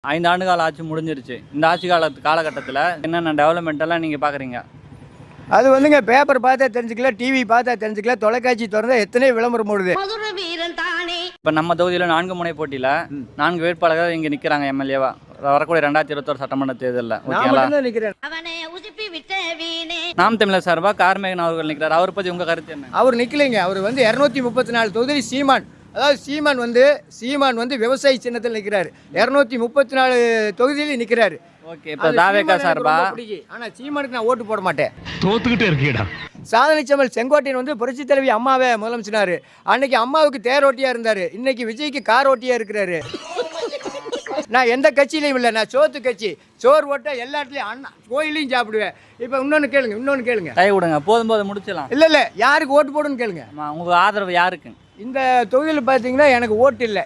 5 ஆண்டு கால ஆட்சி முடிஞ்சிருச்சு. இந்த ஆட்சி காலகட்டத்தில் என்னென்ன டெவலப்மெண்ட் எல்லாம் நீங்கள் பார்க்குறீங்க? அது வந்துங்க பேப்பர் பார்த்தா தெரிஞ்சுக்கல, டிவி பார்த்தா தெரிஞ்சுக்கல, தொலைக்காட்சி திறந்தா எத்தனை விளம்பரம் போடுது. இப்போ நம்ம தொகுதியில் 4 முனை போட்டியில் 4 வேட்பாளர்கள் இங்கே நிற்கிறாங்க எம்எல்ஏவா வரக்கூடிய 2021 சட்டமன்ற தேர்தலில். ஓகேங்களா? நாம் தமிழர் சார்பாக கார்மேகன் அவர்கள் நிற்கிறார். அவர் பற்றி உங்கள் கருத்து என்ன? அவர் நிற்கலைங்க. அவர் வந்து 234 தொகுதி சீமான். அதாவது சீமான் வந்து விவசாய சின்னத்தில் நிற்கிறாரு. 234 தொகுதியில நிற்கிறாரு. ஓகே. இப்போ தாவேகா சார்பா ஆனால் சீமானுக்கு நான் ஓட்டு போட மாட்டேன். தோத்துக்கிட்டே இருக்கீடா. சாதனை சமல் செங்கோட்டையன் வந்து புரட்சி தலைவி அம்மாவை முதலமைச்சனாரு. அன்னைக்கு அம்மாவுக்கு தேரோட்டியா இருந்தாரு. இன்னைக்கு விஜய்க்கு கார் ஓட்டியா இருக்கிறாரு. நான் எந்த கட்சியிலையும் இல்லை. நான் சோத்து கட்சி. சோறு ஓட்ட எல்லா இடத்துலையும் அண்ணா கோயிலையும் சாப்பிடுவேன். இப்போ இன்னொன்று கேளுங்க. கை விடுங்க. போதும் முடிச்சலாம். இல்லை யாருக்கு ஓட்டு போடுன்னு கேளுங்க. உங்களுக்கு ஆதரவு யாருக்கு? இந்த தொகுதியில் பார்த்தீங்கன்னா எனக்கு ஓட்டு இல்லை.